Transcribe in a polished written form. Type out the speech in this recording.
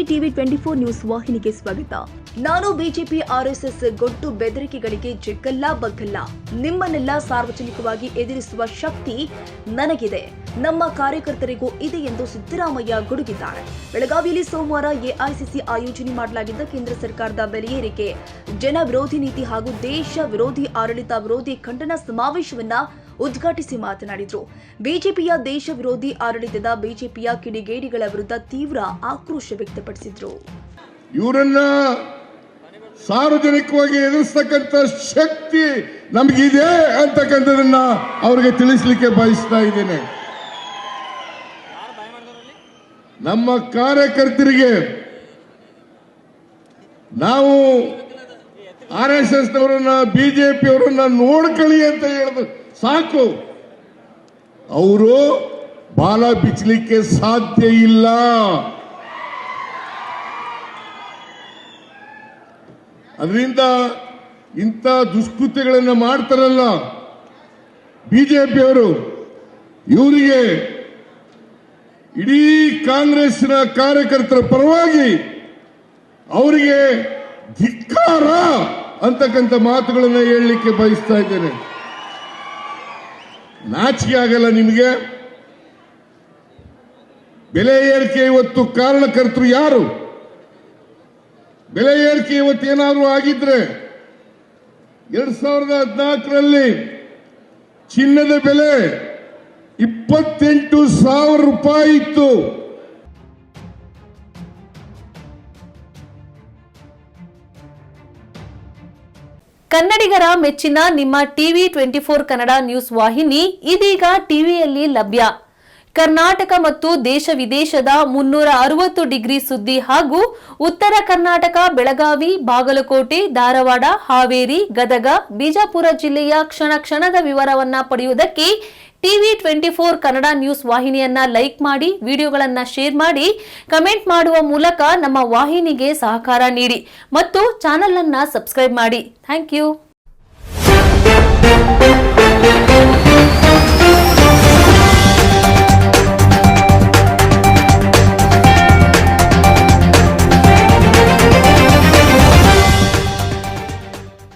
TV 24 news ವಾಹಿನಿಗೆ ಸ್ವಾಗತ. ನಾನು ಬಿಜೆಪಿ ಆರ್ಎಸ್ಎಸ್ ಗೊಟ್ಟು ಬೆದರಿಕೆಗಳಿಗೆ ಜಗ್ಗಲ್ಲ ಬಗ್ಗಲ್ಲ. ನಿಮ್ಮನ್ನೆಲ್ಲ ಸಾರ್ವಜನಿಕವಾಗಿ ಎದುರಿಸುವ ಶಕ್ತಿ ನನಗಿದೆ, ನಮ್ಮ ಕಾರ್ಯಕರ್ತರಿಗೂ ಇದೆ ಎಂದು ಸಿದ್ದರಾಮಯ್ಯ ಗುಡುಗಿದ್ದಾರೆ. ಬೆಳಗಾವಿಯಲ್ಲಿ ಸೋಮವಾರ ಎಐಸಿಸಿ ಆಯೋಜನೆ ಮಾಡಲಾಗಿದ್ದ ಕೇಂದ್ರ ಸರ್ಕಾರದ ಬೆಲೆ ಏರಿಕೆ, ಜನ ವಿರೋಧಿ ನೀತಿ ಹಾಗೂ ದೇಶ ವಿರೋಧಿ ಆಡಳಿತ ವಿರೋಧಿ ಖಂಡನ ಸಮಾವೇಶವನ್ನ ಉದ್ಘಾಟಿಸಿ ಮಾತನಾಡಿದರು. ಬಿಜೆಪಿಯ ದೇಶ ವಿರೋಧಿ ಆಡಳಿತದ ಬಿಜೆಪಿಯ ಕಿಡಿಗೇಡಿಗಳ ವಿರುದ್ಧ ತೀವ್ರ ಆಕ್ರೋಶ ವ್ಯಕ್ತಪಡಿಸಿದರು. ಇವರನ್ನ ಸಾರ್ವಜನಿಕವಾಗಿ ಎದುರಿಸತಕ್ಕಂಥ ಶಕ್ತಿ ನಮಗಿದೆ ಅಂತಕ್ಕಂಥದನ್ನ ಅವರಿಗೆ ತಿಳಿಸಲಿಕ್ಕೆ ಬಯಸ್ತಾ ಇದ್ದೇನೆ. ನಮ್ಮ ಕಾರ್ಯಕರ್ತರಿಗೆ ನಾವು RSS ನವರನ್ನ ಬಿಜೆಪಿ ಅವರನ್ನ ನೋಡ್ಕೊಳ್ಳಿ ಅಂತ ಹೇಳಿದ್ರು ಸಾಕು, ಅವರು ಬಾಲ ಬಿಚ್ಚಲಿಕ್ಕೆ ಸಾಧ್ಯ ಇಲ್ಲ. ಅದರಿಂದ ಇಂಥ ದುಷ್ಕೃತ್ಯಗಳನ್ನು ಮಾಡ್ತಾರಲ್ಲ ಬಿಜೆಪಿಯವರು, ಇವರಿಗೆ ಇಡೀ ಕಾಂಗ್ರೆಸ್ನ ಕಾರ್ಯಕರ್ತರ ಪರವಾಗಿ ಅವರಿಗೆ ಧಿಕ್ಕಾರ ಅಂತಕ್ಕಂಥ ಮಾತುಗಳನ್ನು ಹೇಳಲಿಕ್ಕೆ ಬಯಸ್ತಾ ಇದ್ದೇನೆ. ನಾಚಿಕೆ ಆಗಲ್ಲ ನಿಮಗೆ? ಬೆಲೆ ಏರಿಕೆ ಇವತ್ತು ಕಾರಣಕರ್ತರು ಯಾರು? ಬೆಲೆ ಏರಿಕೆ ಇವತ್ತೇನಾದ್ರೂ ಆಗಿದ್ರೆ 2014ರಲ್ಲಿ ಚಿನ್ನದ ಬೆಲೆ 28,000 ರೂಪಾಯಿ ಇತ್ತು. ಕನ್ನಡಿಗರ ಮೆಚ್ಚಿನ ನಿಮ್ಮ ಟಿವಿ 24 ಕನ್ನಡ ನ್ಯೂಸ್ ವಾಹಿನಿ ಇದೀಗ ಟಿವಿಯಲ್ಲಿ ಲಭ್ಯ. ಕರ್ನಾಟಕ ಮತ್ತು ದೇಶ ವಿದೇಶದ 360 ಡಿಗ್ರಿ ಸುದ್ದಿ ಹಾಗೂ ಉತ್ತರ ಕರ್ನಾಟಕ, ಬೆಳಗಾವಿ, ಬಾಗಲಕೋಟೆ, ಧಾರವಾಡ, ಹಾವೇರಿ, ಗದಗ, ಬಿಜಾಪುರ ಜಿಲ್ಲೆಯ ಕ್ಷಣ ಕ್ಷಣದ ವಿವರವನ್ನ ಪಡೆಯುವುದಕ್ಕೆ ಟಿವಿ 24 ಕನ್ನಡ ನ್ಯೂಸ್ ವಾಹಿನಿಯನ್ನ ಲೈಕ್ ಮಾಡಿ, ವಿಡಿಯೋಗಳನ್ನ ಶೇರ್ ಮಾಡಿ, ಕಮೆಂಟ್ ಮಾಡುವ ಮೂಲಕ ನಮ್ಮ ವಾಹಿನಿಗೆ ಸಹಕಾರ ನೀಡಿ ಮತ್ತು ಚಾನೆಲ್ ಅನ್ನ ಸಬ್ಸ್ಕ್ರೈಬ್ ಮಾಡಿ. Thank you.